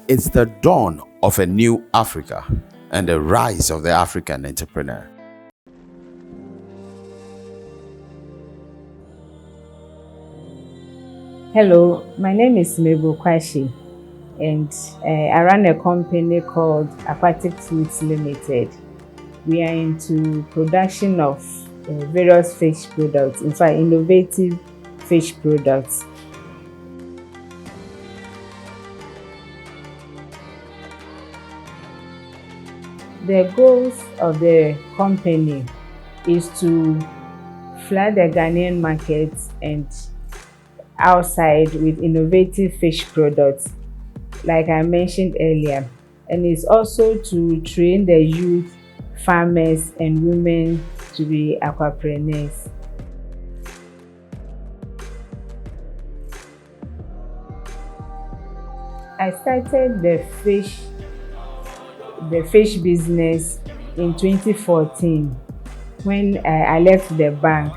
It's the dawn of a new Africa and the rise of the African entrepreneur. Hello, my name is Mabel Kwashi, and I run a company called Aquatic Foods Limited. We are into production of various fish products, in fact, innovative fish products. The goals of the company is to flood the Ghanaian market and outside with innovative fish products, like I mentioned earlier. And it's also to train the youth, farmers, and women to be aquapreneurs. I started the fish business in 2014 when I left the bank,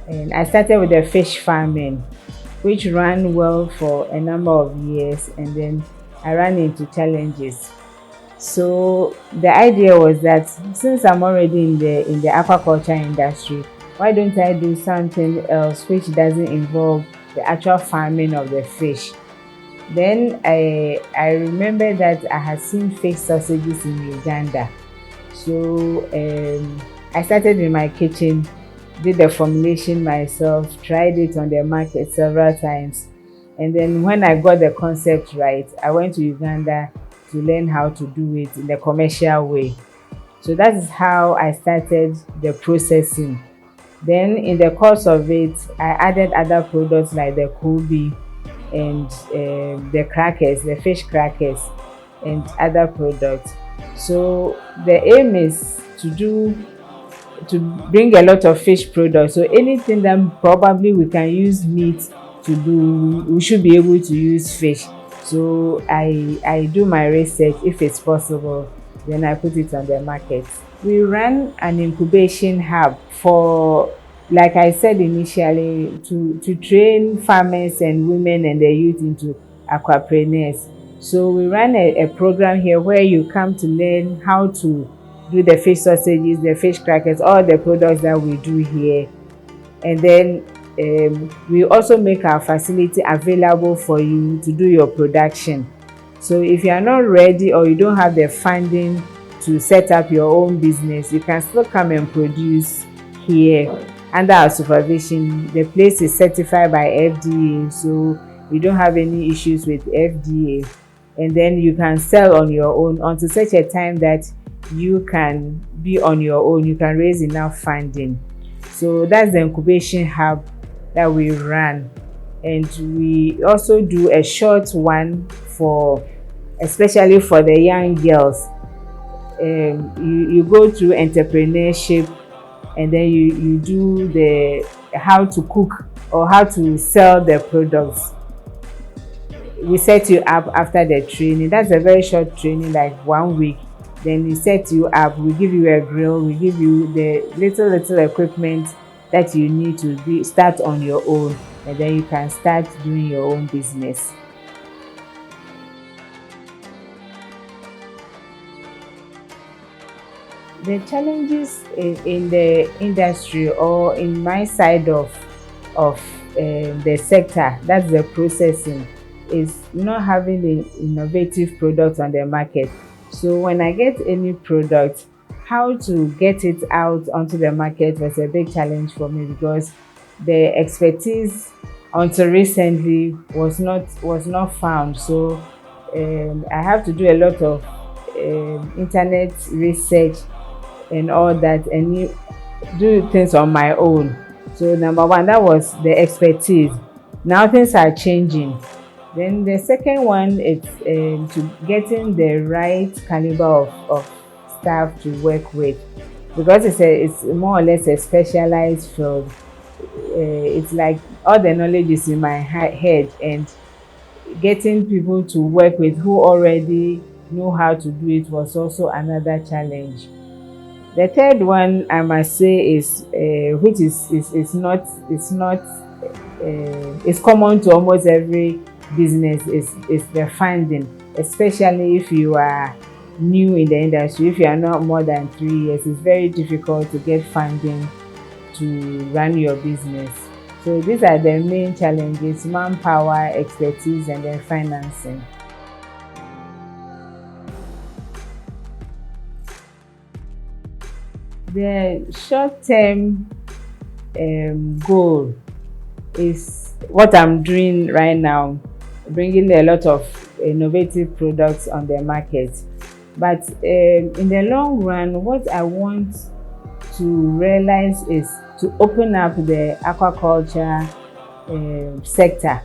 and I started with the fish farming, which ran well for a number of years, and then I ran into challenges. So the idea was that since I'm already in the aquaculture industry, why don't I do something else which doesn't involve the actual farming of the fish? Then I remember that I had seen fish sausages in Uganda. So I started in my kitchen, did the formulation myself, tried it on the market several times. And then when I got the concept right, I went to Uganda to learn how to do it in a commercial way. So that is how I started the processing. Then in the course of it, I added other products like the Kobe and the crackers, the fish crackers, and other products. So the aim is to bring a lot of fish products. So anything that probably we can use meat to do, we should be able to use fish. So I do my research. If it's possible, then I put it on the market. We run an incubation hub for, like I said initially, to train farmers and women and the youth into aquapreneurs. So we run a program here where you come to learn how to do the fish sausages, the fish crackers, all the products that we do here. And then we also make our facility available for you to do your production. So if you are not ready or you don't have the funding to set up your own business, you can still come and produce here under our supervision. The place is certified by FDA, so you don't have any issues with FDA. And then you can sell on your own until such a time that you can be on your own, you can raise enough funding. So that's the incubation hub that we run. And we also do a short one especially for the young girls. You go through entrepreneurship, and then you do the how to cook or how to sell the products. We set you up after the training. That's a very short training, like 1 week. Then we set you up, we give you a grill, we give you the little equipment that you need to start on your own, and then you can start doing your own business. The challenges in the industry or in my side of the sector, that's the processing, is not having the innovative products on the market. So when I get any product, how to get it out onto the market was a big challenge for me, because the expertise until recently was not found. So I have to do a lot of internet research and all that, and do things on my own. So number one, that was the expertise. Now things are changing. Then the second one is to getting the right caliber of staff to work with, because it's more or less a specialized field. It's like all the knowledge is in my head, and getting people to work with who already know how to do it was also another challenge. The third one, I must say, is which is not it's common to almost every business, is the funding. especially if you are new in the industry. If you are not more than 3 years, it's very difficult to get funding to run your business. So these are the main challenges: manpower, expertise, and then financing. The short-term goal is what I'm doing right now, bringing a lot of innovative products on the market. But in the long run, what I want to realize is to open up the aquaculture sector.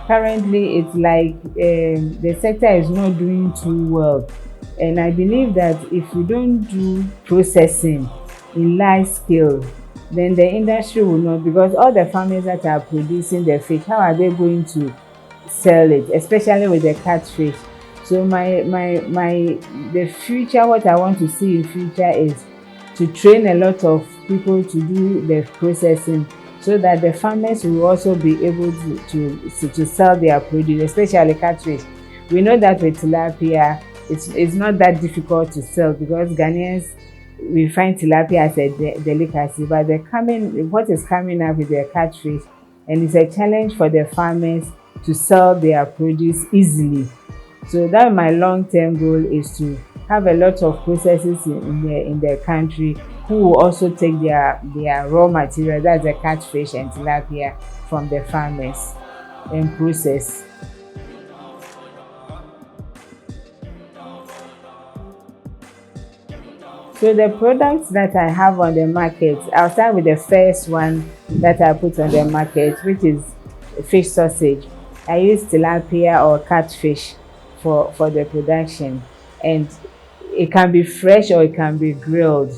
Currently, it's like the sector is not doing too well, and I believe that if we don't do processing in large scale, then the industry will not, because all the farmers that are producing the fish, how are they going to sell it, especially with the catfish? So the future, what I want to see in future is to train a lot of people to do the processing, so that the farmers will also be able to sell their produce, especially catfish. We know that with tilapia, it's not that difficult to sell, because Ghanaians, we find tilapia as a delicacy, but what is coming up with the catfish, and it's a challenge for the farmers to sell their produce easily. So that my long-term goal is to have a lot of processes in the country who will also take their raw material, that's the catfish and tilapia, from the farmers and process. So the products that I have on the market, I'll start with the first one that I put on the market, which is fish sausage. I use tilapia or catfish for the production, and it can be fresh or it can be grilled.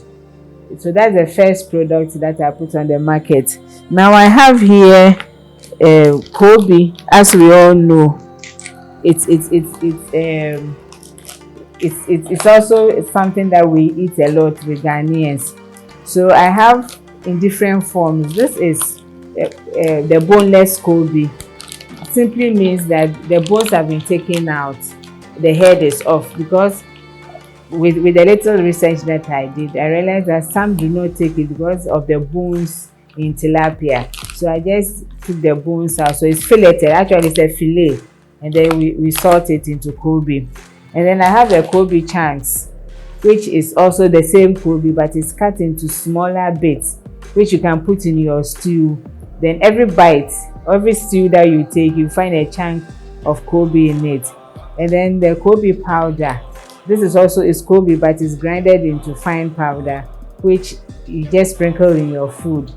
So that's the first product that I put on the market. Now I have here Kobe. As we all know, it's also something that we eat a lot with Ghanaians. So I have in different forms. This is the boneless Kobe. Simply means that the bones have been taken out, the head is off, because with the little research that I did, I realized that some do not take it because of the bones in tilapia. So I just took the bones out. So it's filleted. Actually, it's a fillet, and then we salt it into Kobe. And then I have the Kobe chunks, which is also the same Kobe, but it's cut into smaller bits, which you can put in your stew. Then every bite, every stew that you take, you find a chunk of Kobe in it. And then the Kobe powder. This is Kobe, but it's grinded into fine powder, which you just sprinkle in your food.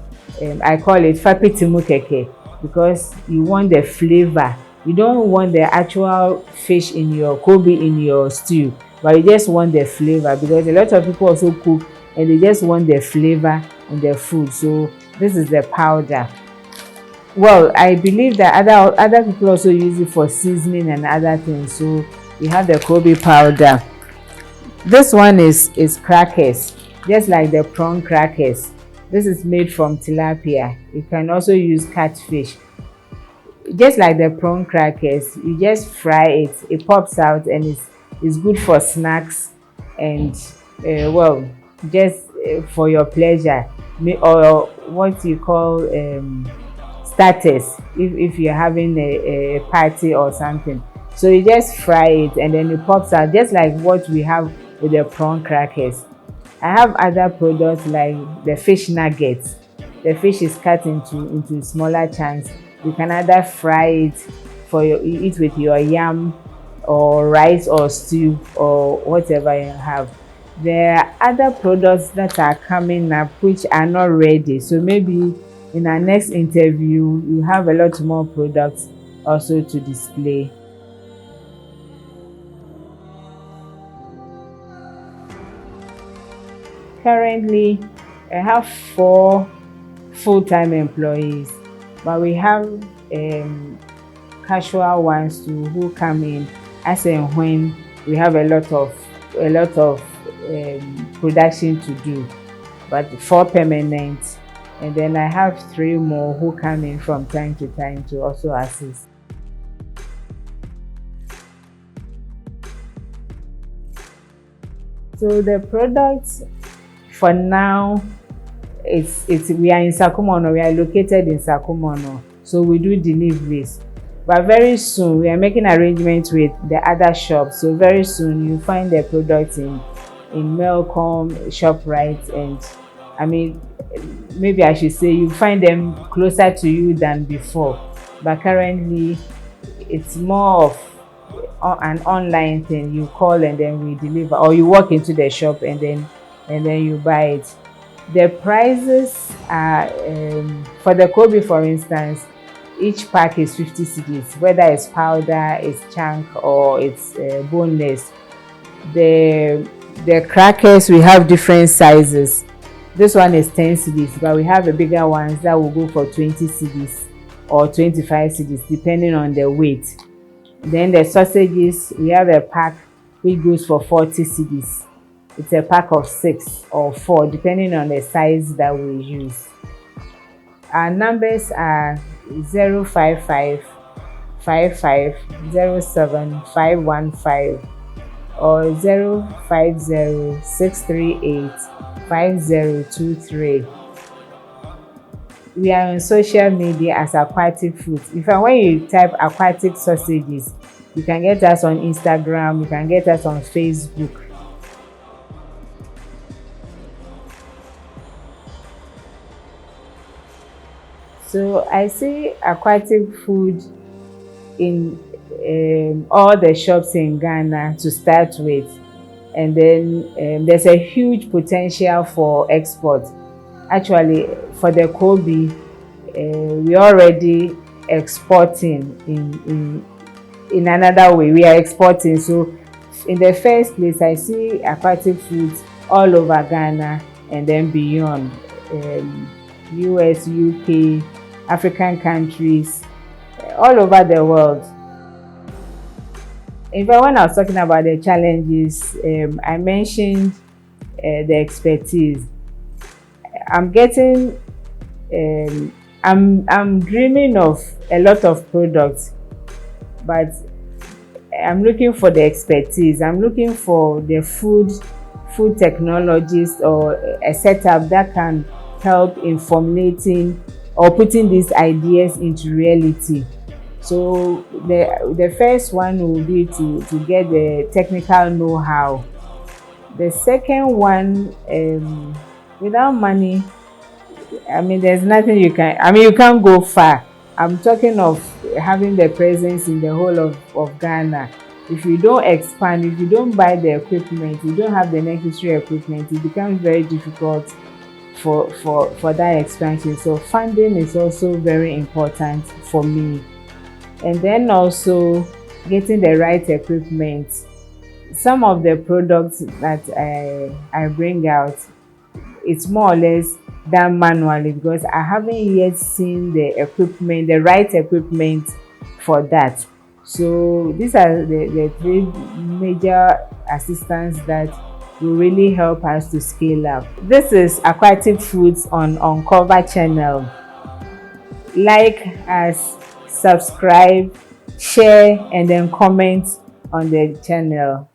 I call it fapitimukeke, because you want the flavor. You don't want the actual fish in your Kobe in your stew, but you just want the flavor, because a lot of people also cook and they just want the flavor in their food. So this is the powder. Well, I believe that other people also use it for seasoning and other things. So you have the Kobe powder. This one is crackers, just like the prawn crackers. This is made from tilapia. You can also use catfish. Just like the prawn crackers, you just fry it. It pops out, and it's good for snacks, and well, just for your pleasure, or what you call starters, if you're having a party or something. So you just fry it, and then it pops out, just like what we have with the prawn crackers. I have other products like the fish nuggets. The fish is cut into smaller chunks. You can either fry it you eat with your yam or rice or stew or whatever you have. There are other products that are coming up which are not ready. So maybe in our next interview, you have a lot more products also to display. Currently, I have 4 full-time employees, but we have casual ones too who come in as and when we have a lot of production to do. But 4 permanent, and then I have 3 more who come in from time to time to also assist. So the product for now, we are in Sakumono. We are located in Sakumono, so we do deliveries. But very soon we are making arrangements with the other shops. So very soon you find the products in Melcom, ShopRite, and I mean, maybe I should say you find them closer to you than before. But currently it's more of an online thing. You call and then we deliver, or you walk into the shop and then you buy it. The prices are for the Kobe, for instance, each pack is 50 cedis, whether it's powder, it's chunk, or it's boneless. The crackers, we have different sizes. This one is 10 cedis, but we have the bigger ones that will go for 20 cedis or 25 cedis, depending on the weight. Then the sausages, we have a pack which goes for 40 cedis. It's a pack of 6 or 4, depending on the size that we use. Our numbers are 055 55 07 515 or 050 638 5023. We are on social media as Aquatic Foods. In fact, when you type Aquatic Sausages, you can get us on Instagram, you can get us on Facebook. So I see Aquatic Food in all the shops in Ghana to start with, and then there's a huge potential for export. Actually, for the Kobe, we already exporting in another way. We are exporting. So in the first place, I see Aquatic Foods all over Ghana and then beyond, US, UK, African countries, all over the world. In fact, when I was talking about the challenges, I mentioned the expertise. I'm dreaming of a lot of products, but I'm looking for the expertise. I'm looking for the food technologist or a setup that can help in formulating or putting these ideas into reality. So the first one will be to get the technical know-how. The second one, without money, I mean, there's nothing you can't go far. I'm talking of having the presence in the whole of Ghana. If you don't expand, if you don't buy the equipment, you don't have the necessary equipment, it becomes very difficult for that expansion. So funding is also very important for me. And then also getting the right equipment. Some of the products that I bring out, it's more or less done manually because I haven't yet seen the right equipment for that. So these are the 3 major assistants that will really help us to scale up. This is Aquatic Foods on Uncover channel. Like us, subscribe, share, and then comment on the channel.